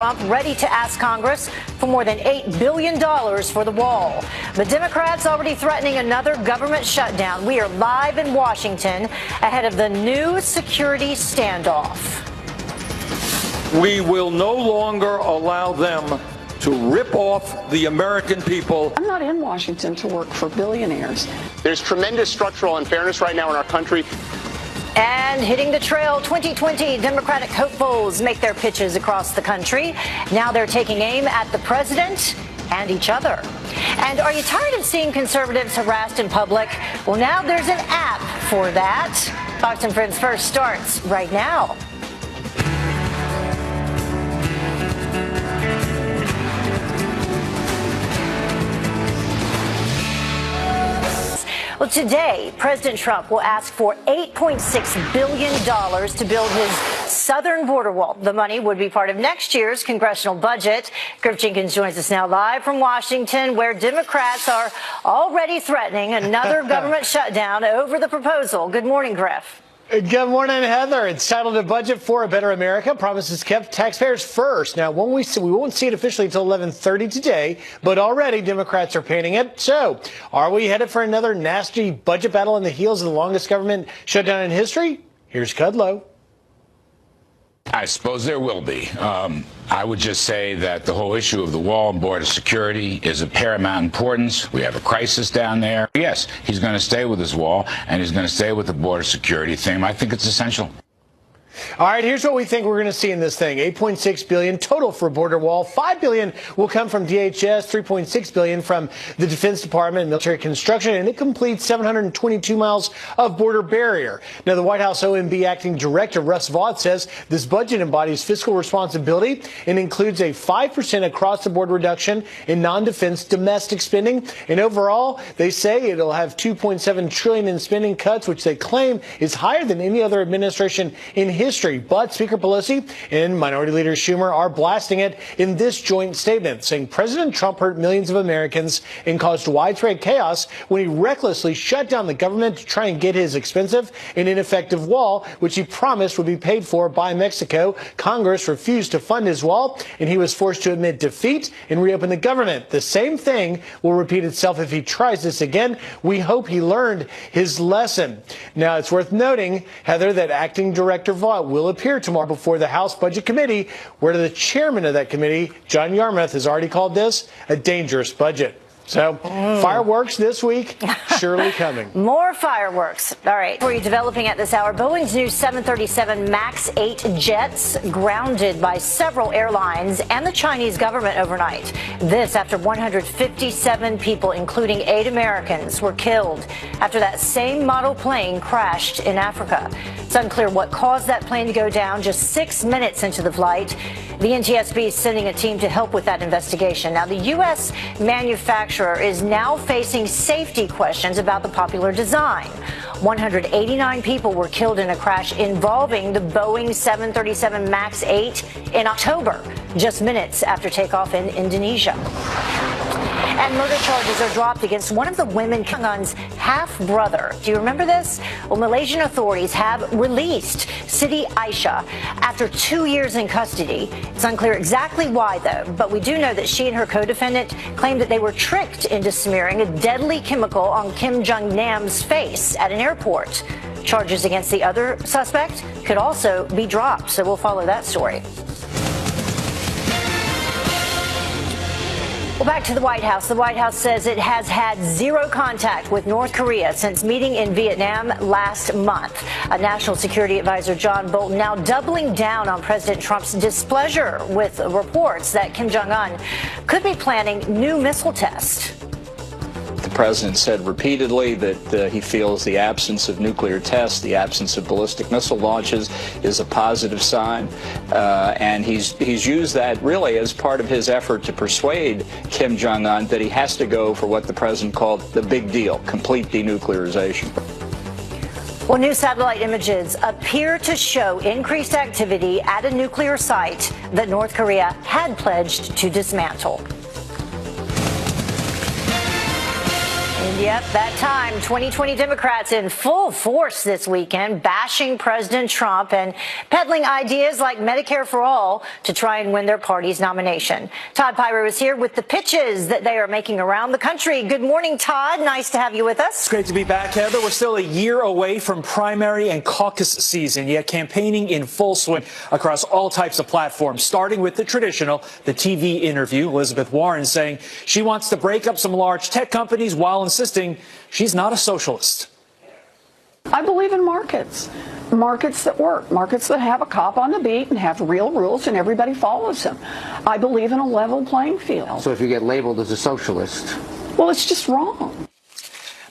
Trump ready to ask Congress for more than $8 billion for the wall. But Democrats already threatening another government shutdown. We are live in Washington ahead of the new security standoff. We will no longer allow them to rip off the American people. I'm not in Washington to work for billionaires. There's tremendous structural unfairness right now in our country. And hitting the trail, 2020 Democratic hopefuls make their pitches across the country. Now they're taking aim at the president and each other. And are you tired of seeing conservatives harassed in public? Well, now there's an app for that. Fox and Friends First starts right now. Well, today, President Trump will ask for $8.6 billion to build his southern border wall. The money would be part of next year's congressional budget. Griff Jenkins joins us now live from Washington, where Democrats are already threatening another government shutdown over the proposal. Good morning, Griff. Good morning, Heather. It's titled A Budget for a Better America. Promises kept, taxpayers first. Now, we won't see it officially until 11:30 today, but already Democrats are painting it. So, are we headed for another nasty budget battle on the heels of the longest government shutdown in history? Here's Kudlow. I suppose there will be. I would just say that the whole issue of the wall and border security is of paramount importance. We have a crisis down there. Yes, he's going to stay with his wall, and he's going to stay with the border security thing. I think it's essential. All right, here's what we think we're going to see in this thing. $8.6 billion total for border wall. $5 billion will come from DHS, $3.6 billion from the Defense Department and military construction, and it completes 722 miles of border barrier. Now, the White House OMB acting director, Russ Vought, says this budget embodies fiscal responsibility and includes a 5% across-the-board reduction in non-defense domestic spending. And overall, they say it'll have $2.7 trillion in spending cuts, which they claim is higher than any other administration in history. But Speaker Pelosi and Minority Leader Schumer are blasting it in this joint statement, saying President Trump hurt millions of Americans and caused widespread chaos when he recklessly shut down the government to try and get his expensive and ineffective wall, which he promised would be paid for by Mexico. Congress refused to fund his wall, and he was forced to admit defeat and reopen the government. The same thing will repeat itself if he tries this again. We hope he learned his lesson. Now, it's worth noting, Heather, that acting director Vought will appear tomorrow before the House Budget Committee, where the chairman of that committee, John Yarmuth, has already called this a dangerous budget. So, fireworks this week, surely coming. More fireworks. All right. For you developing at this hour, Boeing's new 737 MAX 8 jets grounded by several airlines and the Chinese government overnight. This after 157 people, including 8 Americans, were killed after that same model plane crashed in Africa. It's unclear what caused that plane to go down just 6 minutes into the flight. The NTSB is sending a team to help with that investigation. Now, the U.S. manufacturer is now facing safety questions about the popular design. 189 people were killed in a crash involving the Boeing 737 MAX 8 in October, just minutes after takeoff in Indonesia. And murder charges are dropped against one of the women Kim Jong-un's half-brother. Do you remember this? Well, Malaysian authorities have released Siti Aisyah after 2 years in custody. It's unclear exactly why, though, but we do know that she and her co-defendant claimed that they were tricked into smearing a deadly chemical on Kim Jong-nam's face at an airport. Charges against the other suspect could also be dropped, so we'll follow that story. Well, back to the White House. The White House says it has had zero contact with North Korea since meeting in Vietnam last month. A National Security Advisor, John Bolton, now doubling down on President Trump's displeasure with reports that Kim Jong-un could be planning new missile tests. The president said repeatedly that he feels the absence of nuclear tests, the absence of ballistic missile launches is a positive sign. And he's used that really as part of his effort to persuade Kim Jong-un that he has to go for what the president called the big deal, complete denuclearization. Well, new satellite images appear to show increased activity at a nuclear site that North Korea had pledged to dismantle. Yep, that time. 2020 Democrats in full force this weekend, bashing President Trump and peddling ideas like Medicare for all to try and win their party's nomination. Todd Pyro is here with the pitches that they are making around the country. Good morning, Todd. Nice to have you with us. It's great to be back, Heather. We're still a year away from primary and caucus season, yet campaigning in full swing across all types of platforms, starting with the traditional, the TV interview. Elizabeth Warren saying she wants to break up some large tech companies while insisting she's not a socialist. I believe in markets that work, markets that have a cop on the beat and have real rules and everybody follows them. I believe in a level playing field. So if you get labeled as a socialist? Well, it's just wrong.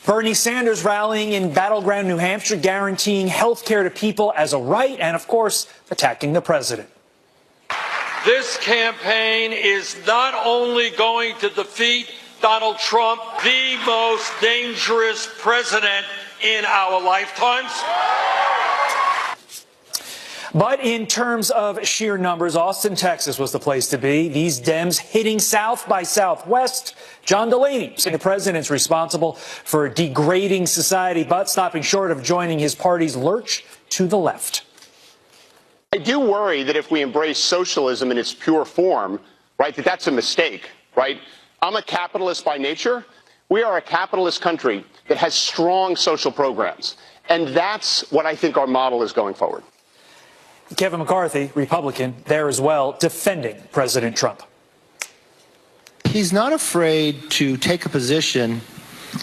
Bernie Sanders rallying in battleground New Hampshire, guaranteeing health care to people as a right and, of course, attacking the president. This campaign is not only going to defeat Donald Trump, the most dangerous president in our lifetimes, but in terms of sheer numbers, Austin, Texas was the place to be. These Dems hitting South by Southwest. John Delaney saying the president's responsible for degrading society, but stopping short of joining his party's lurch to the left. I do worry that if we embrace socialism in its pure form, right, that's a mistake, right? I'm a capitalist by nature. We are a capitalist country that has strong social programs. And that's what I think our model is going forward. Kevin McCarthy, Republican, there as well, defending President Trump. He's not afraid to take a position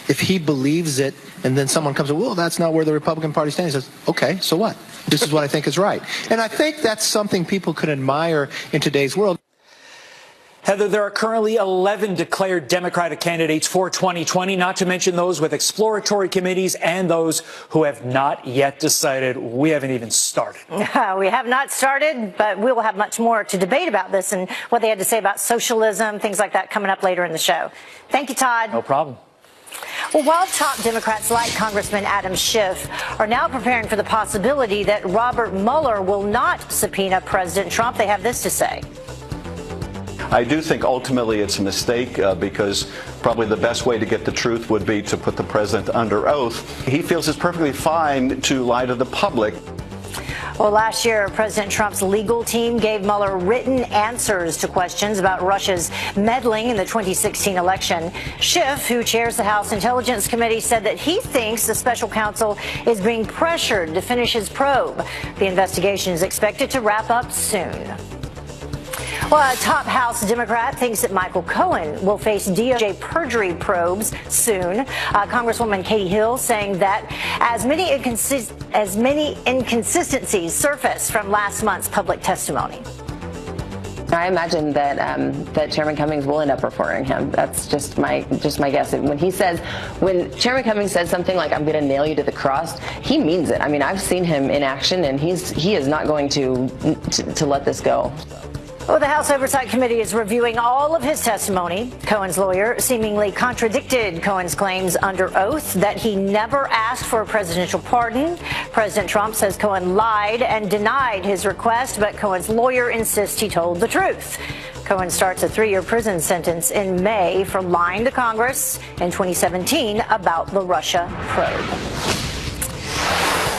if he believes it, and then someone comes and, well, that's not where the Republican Party stands. He says, okay, so what? This is what I think is right. And I think that's something people could admire in today's world. Heather, there are currently 11 declared Democratic candidates for 2020, not to mention those with exploratory committees and those who have not yet decided. We haven't even started. We have not started, but we will have much more to debate about this and what they had to say about socialism, things like that coming up later in the show. Thank you, Todd. No problem. Well, while top Democrats like Congressman Adam Schiff are now preparing for the possibility that Robert Mueller will not subpoena President Trump, they have this to say. I do think ultimately it's a mistake because probably the best way to get the truth would be to put the president under oath. He feels it's perfectly fine to lie to the public. Well, last year, President Trump's legal team gave Mueller written answers to questions about Russia's meddling in the 2016 election. Schiff, who chairs the House Intelligence Committee, said that he thinks the special counsel is being pressured to finish his probe. The investigation is expected to wrap up soon. Well, a top House Democrat thinks that Michael Cohen will face DOJ perjury probes soon. Congresswoman Katie Hill saying that as many inconsistencies surfaced from last month's public testimony. I imagine that that Chairman Cummings will end up referring him. That's just my guess. When Chairman Cummings says something like "I'm going to nail you to the cross," he means it. I mean, I've seen him in action, and he is not going to let this go. Well, the House Oversight Committee is reviewing all of his testimony. Cohen's lawyer seemingly contradicted Cohen's claims under oath that he never asked for a presidential pardon. President Trump says Cohen lied and denied his request, but Cohen's lawyer insists he told the truth. Cohen starts a 3-year prison sentence in May for lying to Congress in 2017 about the Russia probe.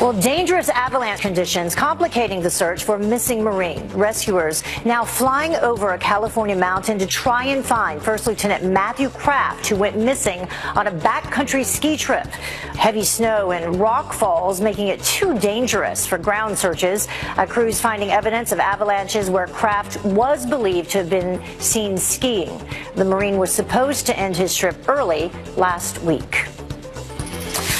Well, dangerous avalanche conditions complicating the search for missing Marine. Rescuers now flying over a California mountain to try and find First Lieutenant Matthew Kraft, who went missing on a backcountry ski trip. Heavy snow and rock falls making it too dangerous for ground searches. Crews finding evidence of avalanches where Kraft was believed to have been seen skiing. The Marine was supposed to end his trip early last week.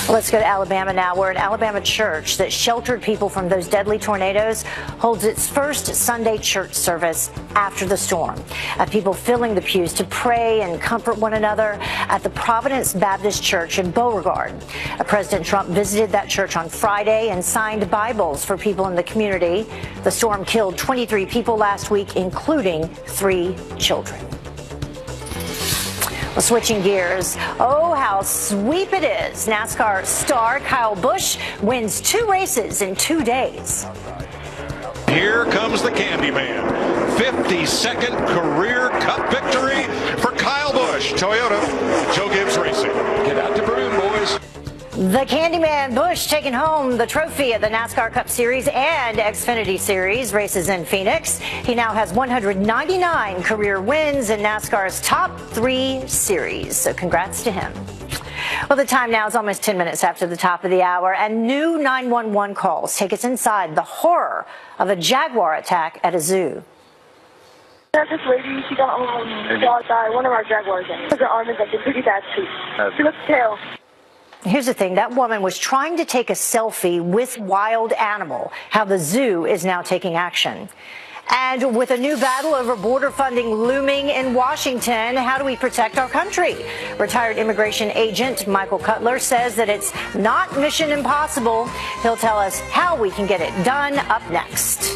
Let's go to Alabama now, where an Alabama church that sheltered people from those deadly tornadoes holds its first Sunday church service after the storm. People filling the pews to pray and comfort one another at the Providence Baptist Church in Beauregard. President Trump visited that church on Friday and signed Bibles for people in the community. The storm killed 23 people last week, including 3 children. Well, switching gears, oh, how sweet it is. NASCAR star Kyle Busch wins 2 races in 2 days. Here comes the Candyman. 52nd career Cup victory for Kyle Busch. Toyota, Joe Gibbs Racing. Get out to The Candyman Busch taking home the trophy at the NASCAR Cup Series and Xfinity Series races in Phoenix. He now has 199 career wins in NASCAR's top 3 series. So congrats to him. Well, the time now is almost 10 minutes after the top of the hour, and new 911 calls take us inside the horror of a jaguar attack at a zoo. There's this lady, she got shot by one of our jaguars. Her arm is like in pretty bad shape. She looks pale. Here's the thing, that woman was trying to take a selfie with wild animal, how the zoo is now taking action. And with a new battle over border funding looming in Washington, how do we protect our country? Retired immigration agent Michael Cutler says that it's not mission impossible. He'll tell us how we can get it done up next.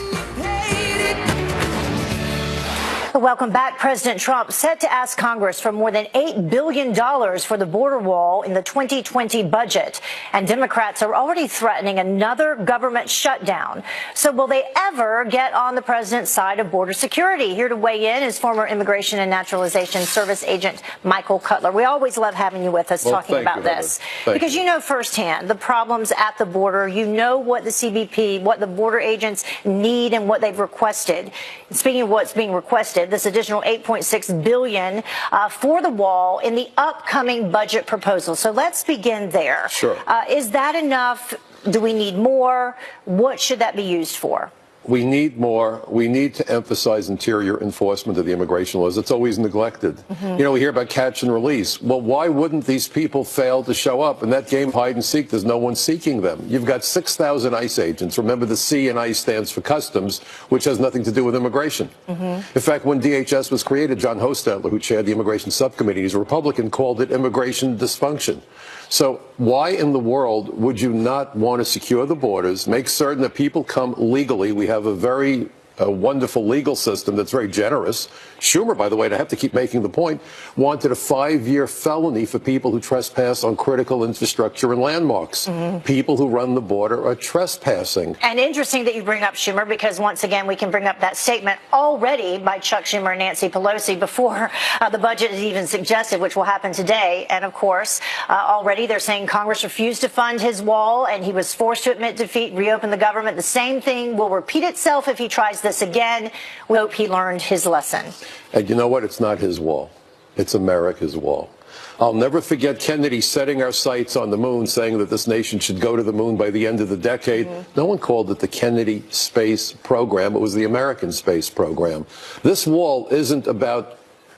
Welcome back. President Trump set to ask Congress for more than $8 billion for the border wall in the 2020 budget. And Democrats are already threatening another government shutdown. So will they ever get on the president's side of border security? Here to weigh in is former Immigration and Naturalization Service agent Michael Cutler. We always love having you with us talking about this because you know firsthand the problems at the border. You know what the CBP, what the border agents need and what they've requested. Speaking of what's being requested, this additional $8.6 billion for the wall in the upcoming budget proposal. So let's begin there. Sure. Is that enough? Do we need more? What should that be used for? We need more. We need to emphasize interior enforcement of the immigration laws. It's always neglected. Mm-hmm. You know, we hear about catch and release. Well, why wouldn't these people fail to show up? In that game, hide and seek, there's no one seeking them. You've got 6,000 ICE agents. Remember, the C in ICE stands for customs, which has nothing to do with immigration. Mm-hmm. In fact, when DHS was created, John Hostetler, who chaired the immigration subcommittee, he's a Republican, called it immigration dysfunction. So why in the world would you not want to secure the borders, make certain that people come legally? We have a very wonderful legal system that's very generous. Schumer, by the way, and I have to keep making the point, wanted a 5-year felony for people who trespass on critical infrastructure and landmarks. Mm-hmm. People who run the border are trespassing. And interesting that you bring up Schumer, because once again, we can bring up that statement already by Chuck Schumer and Nancy Pelosi before the budget is even suggested, which will happen today. And of course, already they're saying Congress refused to fund his wall and he was forced to admit defeat, reopen the government. The same thing will repeat itself if he tries this again. We hope he learned his lesson. And you know what? It's not his wall. It's America's wall. I'll never forget Kennedy setting our sights on the moon, saying that this nation should go to the moon by the end of the decade. Mm-hmm. No one called it the Kennedy Space Program. It was the American Space Program. This wall isn't about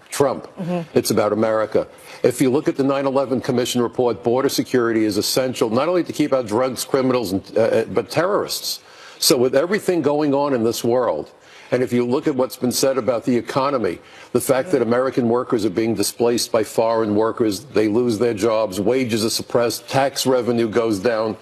Trump. Mm-hmm. It's about America. If you look at the 9/11 Commission report, border security is essential not only to keep out drugs, criminals, but terrorists. So with everything going on in this world, and if you look at what's been said about the economy, the fact that American workers are being displaced by foreign workers, they lose their jobs, wages are suppressed, tax revenue goes down.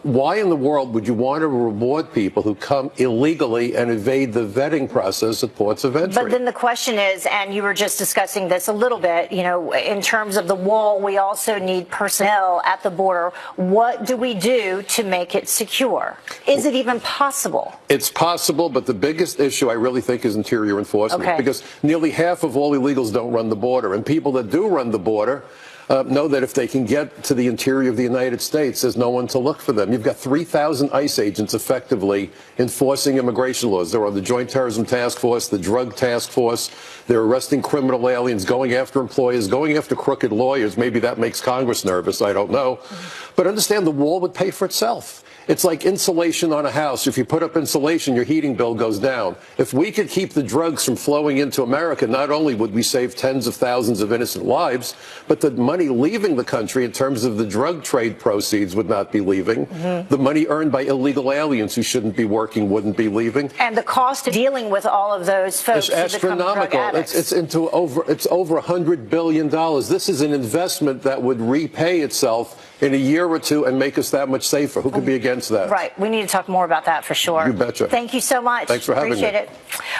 Why in the world would you want to reward people who come illegally and evade the vetting process at ports of entry? But then the question is, and you were just discussing this a little bit, you know, in terms of the wall, we also need personnel at the border. What do we do to make it secure? Is it even possible? It's possible, but the biggest issue I really think is interior enforcement. Okay. Because nearly half of all illegals don't run the border. And people that do run the border know that if they can get to the interior of the United States, there's no one to look for them. You've got 3,000 ICE agents effectively enforcing immigration laws. They're on the Joint Terrorism Task Force, the Drug Task Force. They're arresting criminal aliens, going after employers, going after crooked lawyers. Maybe that makes Congress nervous. I don't know. But understand, the wall would pay for itself. It's like insulation on a house. If you put up insulation, your heating bill goes down. If we could keep the drugs from flowing into America, not only would we save tens of thousands of innocent lives, but the money leaving the country in terms of the drug trade proceeds would not be leaving. Mm-hmm. The money earned by illegal aliens who shouldn't be working wouldn't be leaving. And the cost of dealing with all of those folks is astronomical. It's over $100 billion. This is an investment that would repay itself in a year or two and make us that much safer. Who could be against that? Right. We need to talk more about that for sure. You betcha. Thank you so much. Thanks for having me. Appreciate it.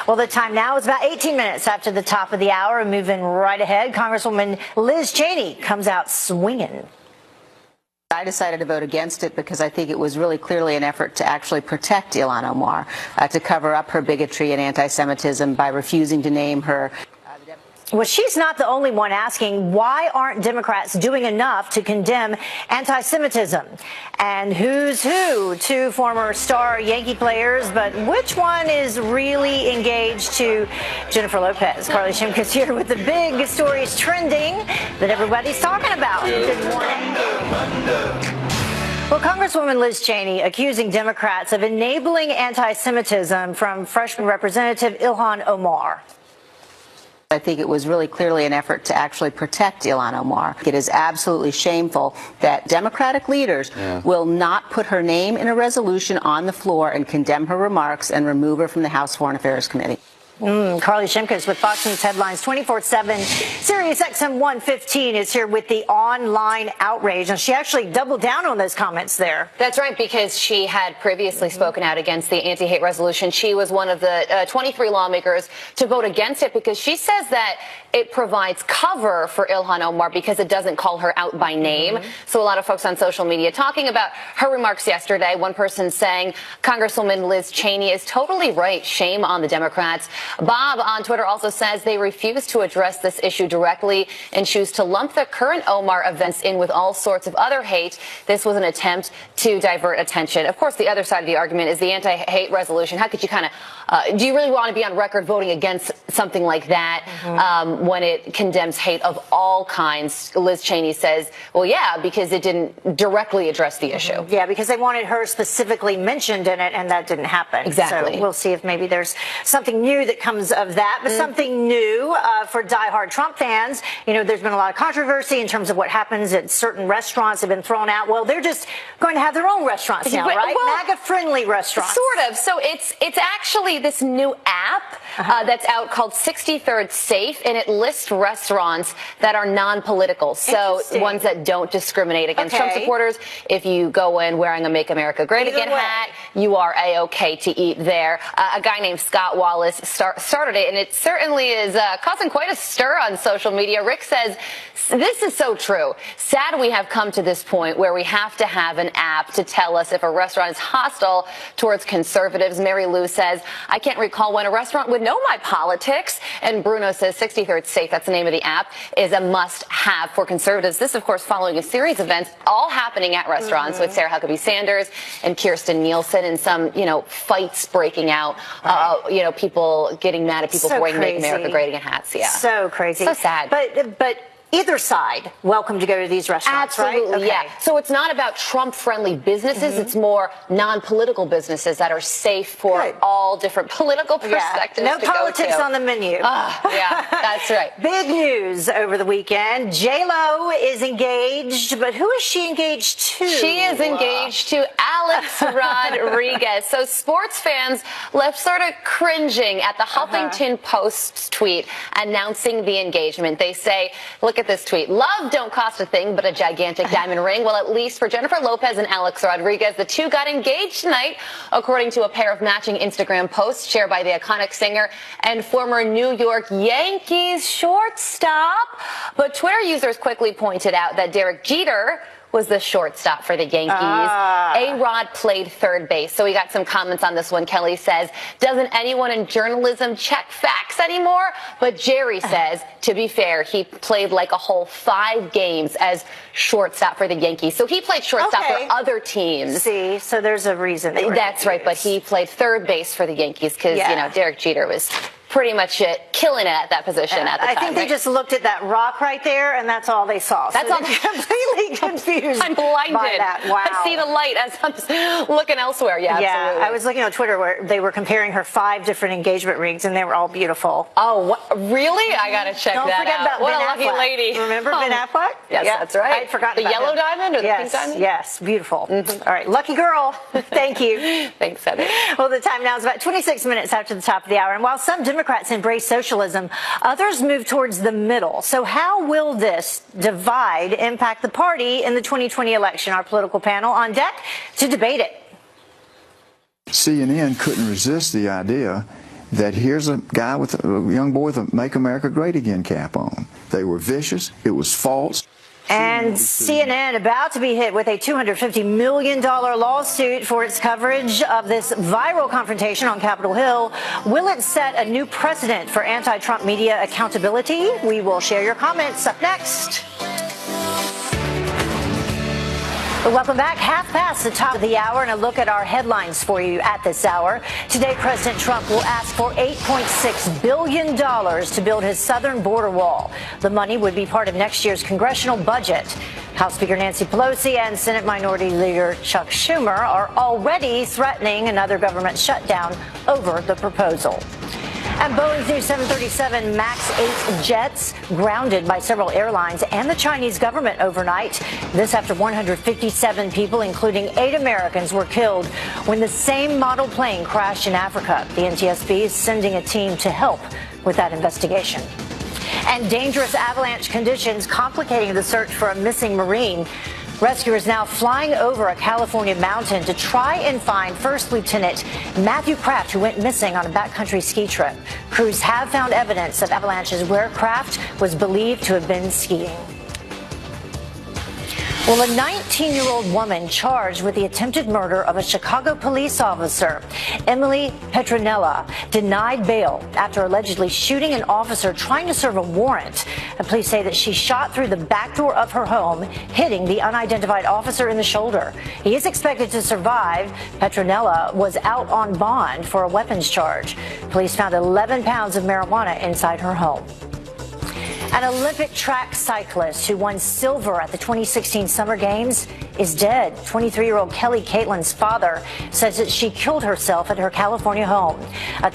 Well, the time now is about 18 minutes after the top of the hour. Moving right ahead, Congresswoman Liz Cheney comes out swinging. I decided to vote against it because I think it was really clearly an effort to actually protect Ilhan Omar, to cover up her bigotry and anti-Semitism by refusing to name her. Well, she's not the only one asking, why aren't Democrats doing enough to condemn anti-Semitism? And who's who? Two former star Yankee players, but which one is really engaged to Jennifer Lopez? Carly Shimkus here with the big stories trending that everybody's talking about. Good morning. Well, Congresswoman Liz Cheney accusing Democrats of enabling anti-Semitism from freshman Representative Ilhan Omar. I think it was really clearly an effort to actually protect Ilhan Omar. It is absolutely shameful that Democratic leaders will not put her name in a resolution on the floor and condemn her remarks and remove her from the House Foreign Affairs Committee. Carly Shimkus with Fox News Headlines 24/7. Sirius XM 115 is here with the online outrage, and she actually doubled down on those comments there. That's right, because she had previously spoken out against the anti-hate resolution. She was one of the 23 lawmakers to vote against it because she says that it provides cover for Ilhan Omar because it doesn't call her out by name. So a lot of folks on social media talking about her remarks yesterday. One person saying Congresswoman Liz Cheney is totally right. Shame on the Democrats. Bob on Twitter also says they refuse to address this issue directly and choose to lump the current Omar events in with all sorts of other hate. This was an attempt to divert attention. Of course, the other side of the argument is the anti-hate resolution. How could you kind of, do you really want to be on record voting against something like that when it condemns hate of all kinds? Liz Cheney says, well, yeah, because it didn't directly address the issue. Yeah, because they wanted her specifically mentioned in it, and that didn't happen. Exactly. So we'll see if maybe there's something new that comes of that, but something new for diehard Trump fans. You know, there's been a lot of controversy in terms of what happens at certain restaurants have been thrown out. Well, they're just going to have their own restaurants now, right? Well, MAGA-friendly restaurants. Sort of. So it's actually this new app that's out called 63rd Safe, and it lists restaurants that are non-political. So ones that don't discriminate against Trump supporters. If you go in wearing a Make America Great Again hat, you are A-OK to eat there. A guy named Scott Wallace started it, and it certainly is causing quite a stir on social media. Rick says, this is so true. Sad we have come to this point where we have to have an app to tell us if a restaurant is hostile towards conservatives. Mary Lou says, I can't recall when a restaurant would know my politics. And Bruno says 63rd Safe, that's the name of the app, is a must-have for conservatives. This, of course, following a series of events all happening at restaurants with Sarah Huckabee Sanders and Kirsten Nielsen, and some, fights breaking out, people getting mad at people for wearing Make America Great Again hats. Yeah. So crazy. So sad. But either side welcome to go to these restaurants, Absolutely, right? Okay. Yeah. So it's not about Trump-friendly businesses. It's more non-political businesses that are safe for all different political perspectives. No politics on the menu. Yeah, that's right. Big news over the weekend. J-Lo is engaged, but who is she engaged to? She is engaged to Alex Rodriguez. So sports fans left sort of cringing at the Huffington Post's tweet announcing the engagement. They say, look at this tweet. Love don't cost a thing but a gigantic diamond ring. Well, at least for Jennifer Lopez and Alex Rodriguez, the two got engaged tonight, according to a pair of matching Instagram posts shared by the iconic singer and former New York Yankees shortstop. But Twitter users quickly pointed out that Derek Jeter was the shortstop for the Yankees. A-Rod played third base. So we got some comments on this one. Kelly says, doesn't anyone in journalism check facts anymore? But Jerry says, to be fair, he played like a whole 5 games as shortstop for the Yankees. So he played shortstop for other teams. See, so there's a reason. That's right, but he played third base for the Yankees because, Derek Jeter was pretty much killing it at that position at the time. I think they just looked at that rock right there, and that's all they saw. So that's all. Completely confused. I'm blinded. By that. Wow. I see the light as I'm looking elsewhere. Yeah, absolutely. I was looking on Twitter where they were comparing her 5 different engagement rings, and they were all beautiful. Oh, what? Really? I gotta check Don't that forget out. About what Ben a lucky Affleck. lady. Remember Ben Affleck? Yes, that's right. I'd forgotten the about yellow him. diamond or the pink diamond? Yes, beautiful. All right, lucky girl. Thank you. Thanks, Heather. Well, the time now is about 26 minutes after the top of the hour, and while some Democrats embrace socialism, others move towards the middle. So how will this divide impact the party in the 2020 election? Our political panel on deck to debate it. CNN couldn't resist the idea that here's a guy with a young boy with a Make America Great Again cap on. They were vicious. It was false. And CNN about to be hit with a $250 million lawsuit for its coverage of this viral confrontation on Capitol Hill. Will it set a new precedent for anti-Trump media accountability? We will share your comments up next. Welcome back. Half past the top of the hour, and a look at our headlines for you at this hour. Today, President Trump will ask for $8.6 billion to build his southern border wall. The money would be part of next year's congressional budget. House Speaker Nancy Pelosi and Senate Minority Leader Chuck Schumer are already threatening another government shutdown over the proposal. And Boeing's new 737 MAX 8 jets grounded by several airlines and the Chinese government overnight. This after 157 people, including 8 Americans, were killed when the same model plane crashed in Africa. The NTSB is sending a team to help with that investigation. And dangerous avalanche conditions complicating the search for a missing Marine. Rescuers now flying over a California mountain to try and find First Lieutenant Matthew Kraft, who went missing on a backcountry ski trip. Crews have found evidence of avalanches where Kraft was believed to have been skiing. Well, a 19-year-old woman charged with the attempted murder of a Chicago police officer, Emily Petronella, denied bail after allegedly shooting an officer trying to serve a warrant. The police say that she shot through the back door of her home, hitting the unidentified officer in the shoulder. He is expected to survive. Petronella was out on bond for a weapons charge. Police found 11 pounds of marijuana inside her home. An Olympic track cyclist who won silver at the 2016 Summer Games is dead. 23-year-old Kelly Caitlin's father says that she killed herself at her California home.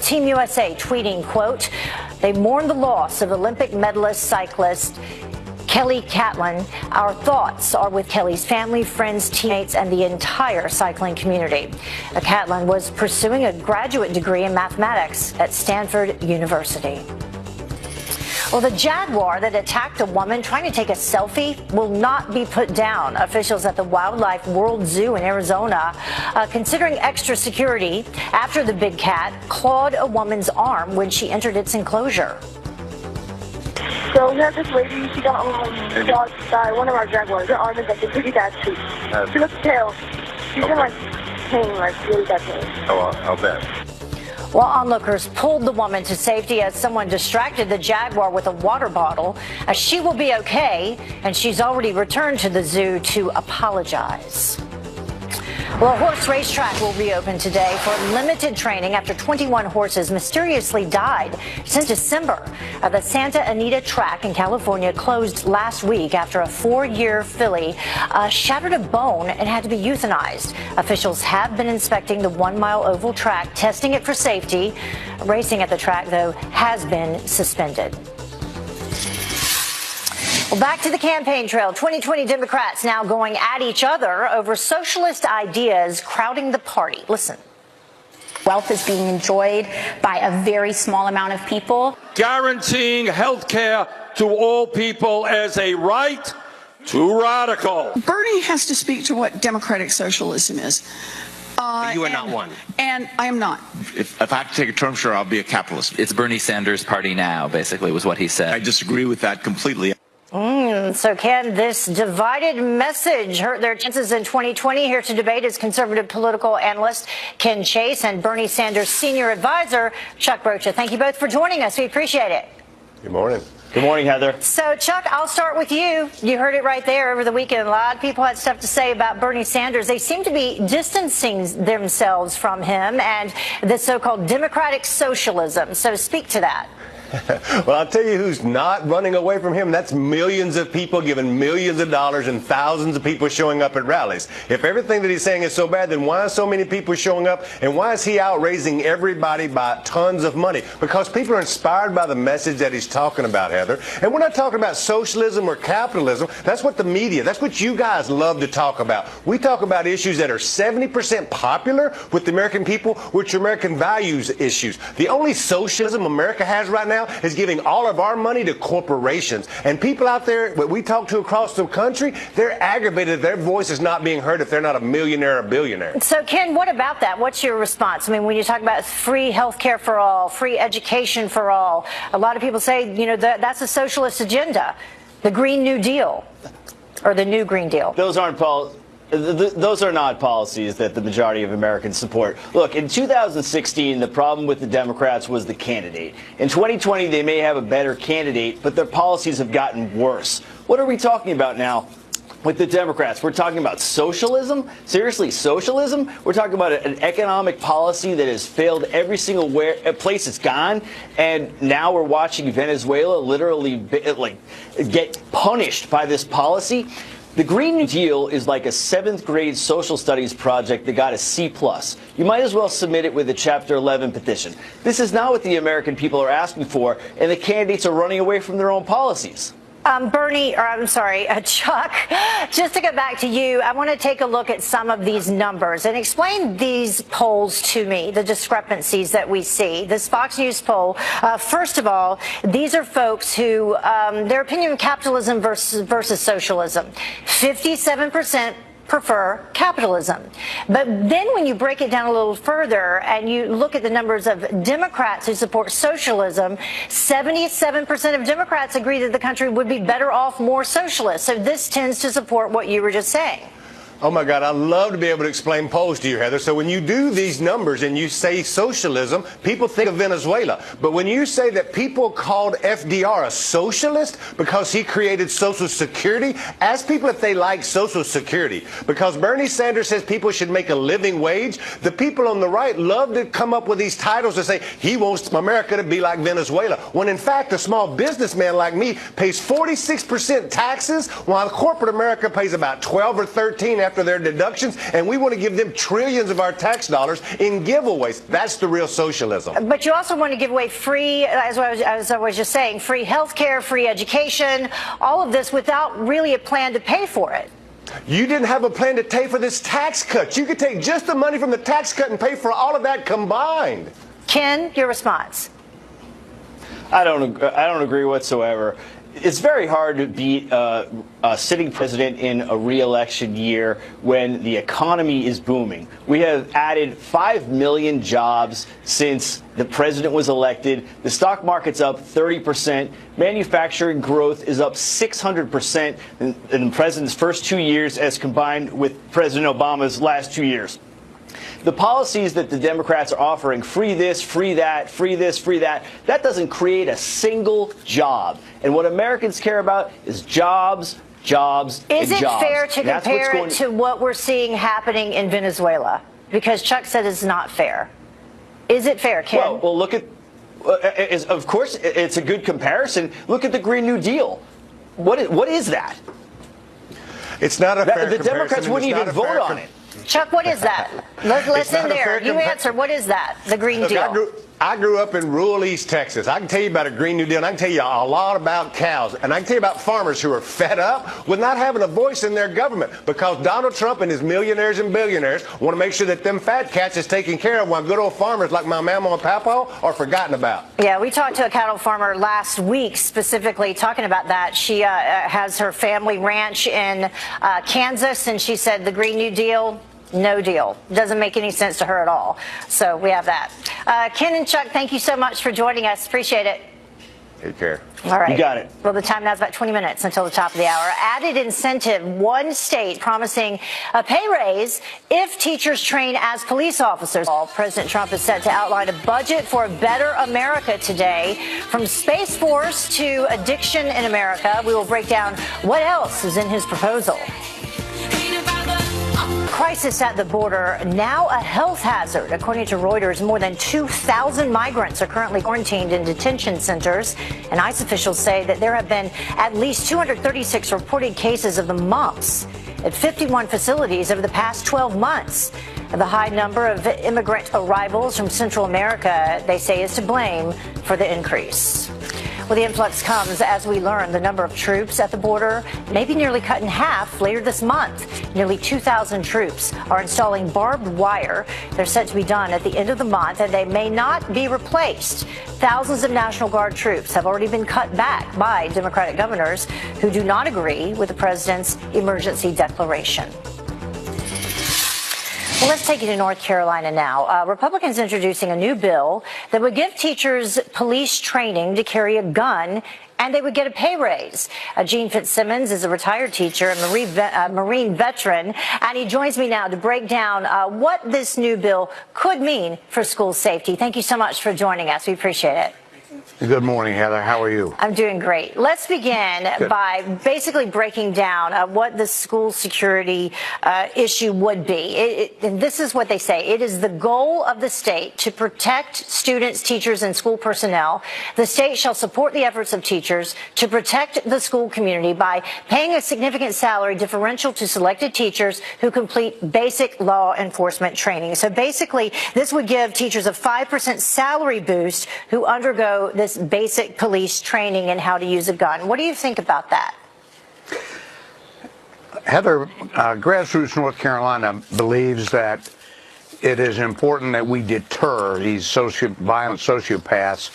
Team USA tweeting, quote, "They mourn the loss of Olympic medalist cyclist Kelly Catlin. Our thoughts are with Kelly's family, friends, teammates, and the entire cycling community." Catlin was pursuing a graduate degree in mathematics at Stanford University. Well, the Jaguar that attacked a woman trying to take a selfie will not be put down. Officials at the Wildlife World Zoo in Arizona considering extra security after the big cat clawed a woman's arm when she entered its enclosure. So we have this lady, she got clawed by one of our Jaguars. Her arm is like a pretty bad tooth. She looks pale. She's in like pain, like really bad pain. Oh, I'll bet. Well, onlookers pulled the woman to safety as someone distracted the Jaguar with a water bottle. She will be okay, and she's already returned to the zoo to apologize. Well, a horse racetrack will reopen today for limited training after 21 horses mysteriously died since December. The Santa Anita track in California closed last week after a 4-year filly shattered a bone and had to be euthanized. Officials have been inspecting the 1-mile oval track, testing it for safety. Racing at the track, though, has been suspended. Well, back to the campaign trail. 2020 Democrats now going at each other over socialist ideas crowding the party. Listen. Wealth is being enjoyed by a very small amount of people. Guaranteeing health care to all people as a right, too radical. Bernie has to speak to what democratic socialism is. You are not one. And I am not. If I have to take a term, sure, I'll be a capitalist. It's Bernie Sanders' party now, basically, was what he said. I disagree with that completely. So can this divided message hurt their chances in 2020? Here to debate is conservative political analyst Ken Chase and Bernie Sanders senior advisor Chuck Brocha. Thank you both for joining us. We appreciate it. Good morning. Good morning, Heather. So, Chuck, I'll start with you. You heard it right there over the weekend. A lot of people had stuff to say about Bernie Sanders. They seem to be distancing themselves from him and the so-called democratic socialism. So speak to that. Well, I'll tell you who's not running away from him. That's millions of people giving millions of dollars and thousands of people showing up at rallies. If everything that he's saying is so bad, then why are so many people showing up? And why is he out raising everybody by tons of money? Because people are inspired by the message that he's talking about, Heather. And we're not talking about socialism or capitalism. That's what the media, that's what you guys love to talk about. We talk about issues that are 70% popular with the American people, which are American values issues. The only socialism America has right now is giving all of our money to corporations. And people out there that we talk to across the country, they're aggravated their voice is not being heard if they're not a millionaire or billionaire. So, Ken, what about that? What's your response? I mean, when you talk about free health care for all, free education for all, a lot of people say, you know, that's a socialist agenda. The Green New Deal, or the New Green Deal. Those are not policies that the majority of Americans support. Look, in 2016, the problem with the Democrats was the candidate. In 2020, they may have a better candidate, but their policies have gotten worse. What are we talking about now with the Democrats? We're talking about socialism? Seriously, socialism? We're talking about an economic policy that has failed every single place it's gone, and now we're watching Venezuela literally get punished by this policy. The Green New Deal is like a 7th grade social studies project that got a C+. You might as well submit it with a Chapter 11 petition. This is not what the American people are asking for, and the candidates are running away from their own policies. Chuck, just to get back to you, I want to take a look at some of these numbers and explain these polls to me, the discrepancies that we see. This Fox News poll, first of all, these are folks who, their opinion of capitalism versus socialism. 57% prefer capitalism. But then when you break it down a little further and you look at the numbers of Democrats who support socialism, 77% of Democrats agree that the country would be better off more socialist. So this tends to support what you were just saying. Oh, my God, I love to be able to explain polls to you, Heather. So when you do these numbers and you say socialism, people think of Venezuela. But when you say that people called FDR a socialist because he created Social Security, ask people if they like Social Security. Because Bernie Sanders says people should make a living wage. The people on the right love to come up with these titles and say he wants America to be like Venezuela. When, in fact, a small businessman like me pays 46% taxes, while corporate America pays about 12 or 13 after their deductions, and we want to give them trillions of our tax dollars in giveaways. That's the real socialism. But you also want to give away free, as I was just saying, free health care, free education, all of this without really a plan to pay for it. You didn't have a plan to pay for this tax cut. You could take just the money from the tax cut and pay for all of that combined. Ken, your response? I don't agree whatsoever. It's very hard to beat a sitting president in a re-election year when the economy is booming. We have added 5 million jobs since the president was elected. The stock market's up 30%. Manufacturing growth is up 600% in the president's first 2 years as combined with President Obama's last 2 years. The policies that the Democrats are offering, free this, free that, free this, free that, that doesn't create a single job. And what Americans care about is jobs, jobs, and jobs. Is it fair to compare it to what we're seeing happening in Venezuela? Because Chuck said it's not fair. Is it fair, Ken? Well, look at, of course, it's a good comparison. Look at the Green New Deal. What is that? It's not a fair comparison. The Democrats wouldn't even vote on it. Chuck, what is that? Let's in there. You answer. What is that? The Green Deal. I grew up in rural East Texas. I can tell you about a Green New Deal, and I can tell you a lot about cows. And I can tell you about farmers who are fed up with not having a voice in their government because Donald Trump and his millionaires and billionaires want to make sure that them fat cats is taken care of while good old farmers like my mama and papa are forgotten about. Yeah, we talked to a cattle farmer last week specifically talking about that. She has her family ranch in Kansas, and she said the Green New Deal, no deal. Doesn't make any sense to her at all. So we have that. Ken and Chuck, thank you so much for joining us. Appreciate it. Take care. All right. You got it. Well, the time now is about 20 minutes until the top of the hour. Added incentive, one state promising a pay raise if teachers train as police officers. President Trump is set to outline a budget for a better America today. From Space Force to addiction in America, we will break down what else is in his proposal. Crisis at the border, now a health hazard. According to Reuters, more than 2,000 migrants are currently quarantined in detention centers. And ICE officials say that there have been at least 236 reported cases of the mumps at 51 facilities over the past 12 months. The high number of immigrant arrivals from Central America, they say, is to blame for the increase. Well, the influx comes as we learn the number of troops at the border may be nearly cut in half later this month. Nearly 2,000 troops are installing barbed wire. They're set to be done at the end of the month, and they may not be replaced. Thousands of National Guard troops have already been cut back by Democratic governors who do not agree with the president's emergency declaration. Well, let's take you to North Carolina now. Republicans introducing a new bill that would give teachers police training to carry a gun, and they would get a pay raise. Gene Fitzsimmons is a retired teacher and Marine veteran, and he joins me now to break down what this new bill could mean for school safety. Thank you so much for joining us. We appreciate it. Good morning, Heather. How are you? I'm doing great. Let's begin by basically breaking down what the school security issue would be. And this is what they say. It is the goal of the state to protect students, teachers, and school personnel. The state shall support the efforts of teachers to protect the school community by paying a significant salary differential to selected teachers who complete basic law enforcement training. So basically, this would give teachers a 5% salary boost who undergo this basic police training in how to use a gun. What do you think about that? Heather, Grassroots North Carolina believes that it is important that we deter these violent sociopaths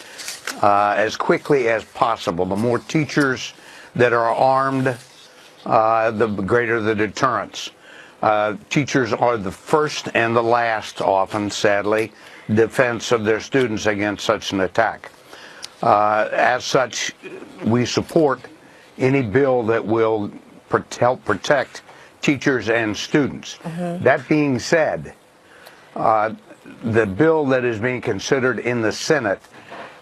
as quickly as possible. The more teachers that are armed, the greater the deterrence. Teachers are the first and the last, often, sadly, defense of their students against such an attack. As such, we support any bill that will help protect teachers and students. That being said, the bill that is being considered in the Senate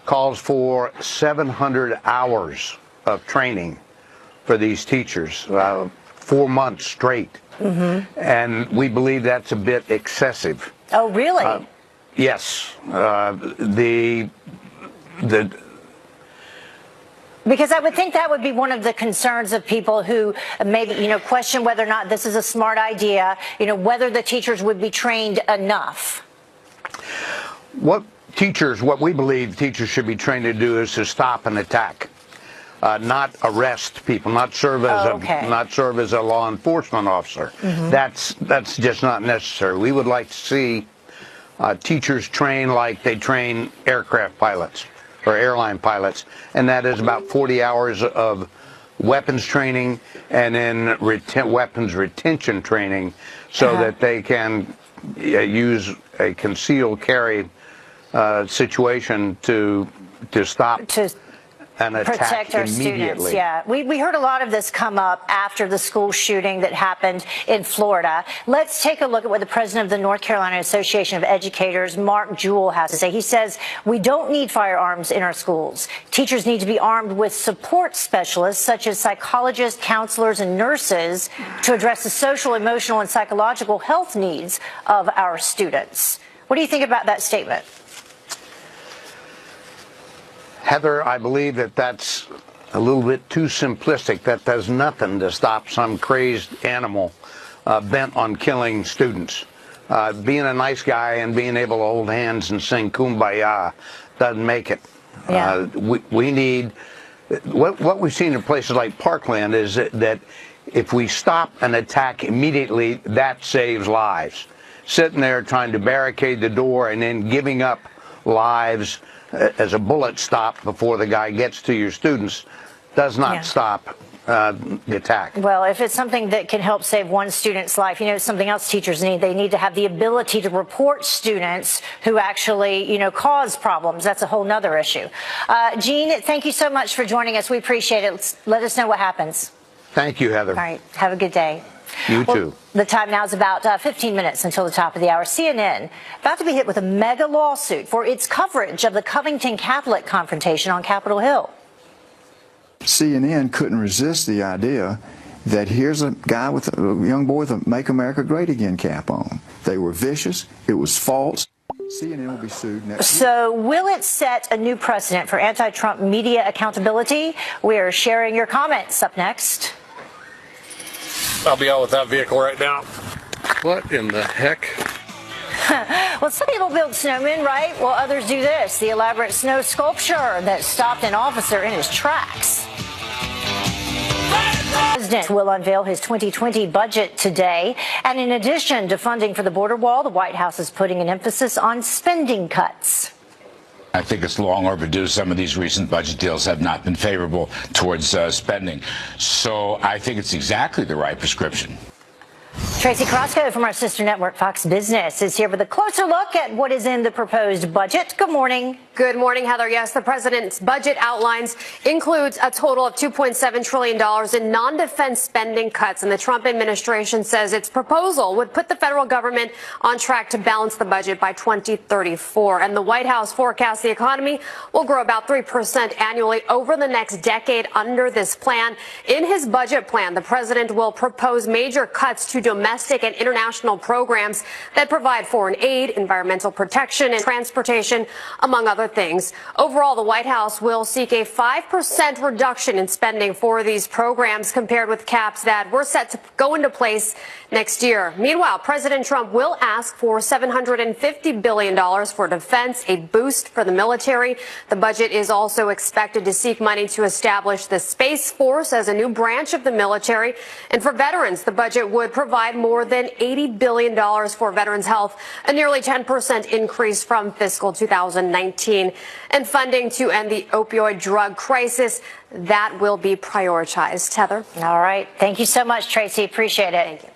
calls for 700 hours of training for these teachers, 4 months straight. And we believe that's a bit excessive. Oh, really? Yes. Because I would think that would be one of the concerns of people who maybe, question whether or not this is a smart idea, whether the teachers would be trained enough. What we believe teachers should be trained to do is to stop an attack, not arrest people, not serve as a law enforcement officer. That's just not necessary. We would like to see teachers train like they train aircraft pilots or airline pilots, and that is about 40 hours of weapons training and then weapons retention training so that they can use a concealed carry situation to stop an attack protect our immediately. Students. Yeah, we heard a lot of this come up after the school shooting that happened in Florida. Let's take a look at what the president of the North Carolina Association of Educators, Mark Jewell, has to say. He says, we don't need firearms in our schools. Teachers need to be armed with support specialists such as psychologists, counselors, and nurses to address the social, emotional, and psychological health needs of our students. What do you think about that statement? Heather, I believe that that's a little bit too simplistic. That does nothing to stop some crazed animal bent on killing students. Being a nice guy and being able to hold hands and sing Kumbaya doesn't make it. Yeah. We need, what we've seen in places like Parkland is that if we stop an attack immediately, that saves lives. Sitting there trying to barricade the door and then giving up lives as a bullet stop before the guy gets to your students does not stop the attack. Well, if it's something that can help save one student's life, something else teachers need. They need to have the ability to report students who actually, cause problems. That's a whole nother issue. Gene, thank you so much for joining us. We appreciate it. Let us know what happens. Thank you, Heather. All right. Have a good day. You too. The time now is about 15 minutes until the top of the hour. CNN about to be hit with a mega lawsuit for its coverage of the Covington Catholic confrontation on Capitol Hill. CNN couldn't resist the idea that here's a guy with a young boy with a Make America Great Again cap on. They were vicious. It was false. CNN will be sued next week. So will it set a new precedent for anti-Trump media accountability? We're sharing your comments up next. I'll be out with that vehicle right now. What in the heck? Well, some people build snowmen, right? Well, others do this, the elaborate snow sculpture that stopped an officer in his tracks. The president will unveil his 2020 budget today. And in addition to funding for the border wall, the White House is putting an emphasis on spending cuts. I think it's long overdue. Some of these recent budget deals have not been favorable towards spending. So I think it's exactly the right prescription. Tracy Carrasco from our sister network, Fox Business, is here with a closer look at what is in the proposed budget. Good morning. Good morning, Heather. Yes, the president's budget outlines includes a total of $2.7 trillion in non-defense spending cuts, and the Trump administration says its proposal would put the federal government on track to balance the budget by 2034. And the White House forecasts the economy will grow about 3% annually over the next decade under this plan. In his budget plan, the president will propose major cuts to domestic and international programs that provide foreign aid, environmental protection, and transportation, among other things. Overall, the White House will seek a 5% reduction in spending for these programs compared with caps that were set to go into place next year. Meanwhile, President Trump will ask for $750 billion for defense, a boost for the military. The budget is also expected to seek money to establish the Space Force as a new branch of the military. And for veterans, the budget would provide more than $80 billion for veterans' health, a nearly 10% increase from fiscal 2019. And funding to end the opioid drug crisis, that will be prioritized. Heather? All right. Thank you so much, Tracy. Appreciate it. Thank you.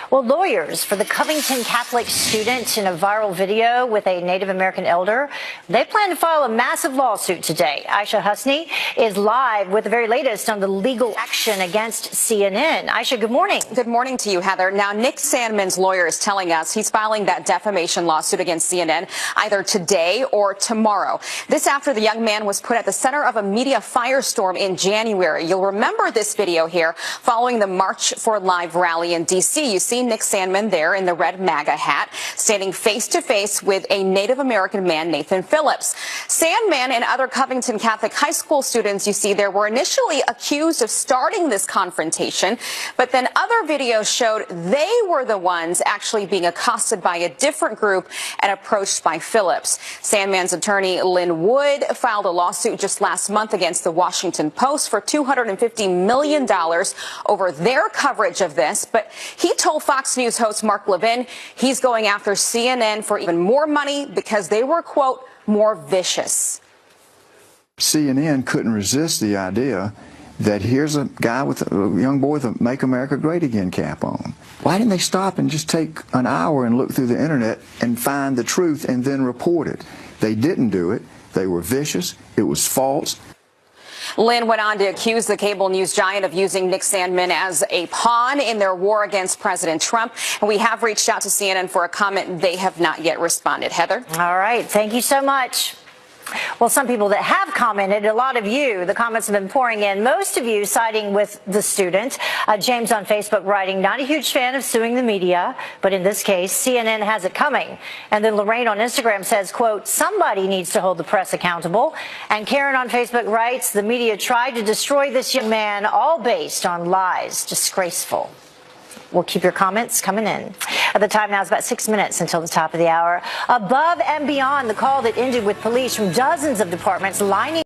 Well, lawyers for the Covington Catholic student in a viral video with a Native American elder, they plan to file a massive lawsuit today. Aisha Husney is live with the very latest on the legal action against CNN. Aisha, good morning. Good morning to you, Heather. Now, Nick Sandmann's lawyer is telling us he's filing that defamation lawsuit against CNN either today or tomorrow. This after the young man was put at the center of a media firestorm in January. You'll remember this video here following the March for Life rally in D.C. You see Nick Sandmann there in the red MAGA hat, standing face-to-face with a Native American man, Nathan Phillips. Sandmann and other Covington Catholic high school students you see there were initially accused of starting this confrontation, but then other videos showed they were the ones actually being accosted by a different group and approached by Phillips. Sandmann's attorney, Lynn Wood, filed a lawsuit just last month against the Washington Post for $250 million over their coverage of this, but he told Fox News host Mark Levin he's going after CNN for even more money because they were, quote, more vicious. CNN couldn't resist the idea that here's a guy with a young boy with a Make America Great Again cap on. Why didn't they stop and just take an hour and look through the internet and find the truth and then report it? They didn't do it. They were vicious. It was false. Lynn went on to accuse the cable news giant of using Nick Sandmann as a pawn in their war against President Trump. And we have reached out to CNN for a comment. They have not yet responded. Heather? All right. Thank you so much. Well, some people that have commented, a lot of you, the comments have been pouring in, most of you siding with the student. James on Facebook writing, not a huge fan of suing the media, but in this case, CNN has it coming. And then Lorraine on Instagram says, quote, somebody needs to hold the press accountable. And Karen on Facebook writes, the media tried to destroy this young man, all based on lies. Disgraceful. We'll keep your comments coming in. The time now is about 6 minutes until the top of the hour. Above and beyond the call that ended with police from dozens of departments lining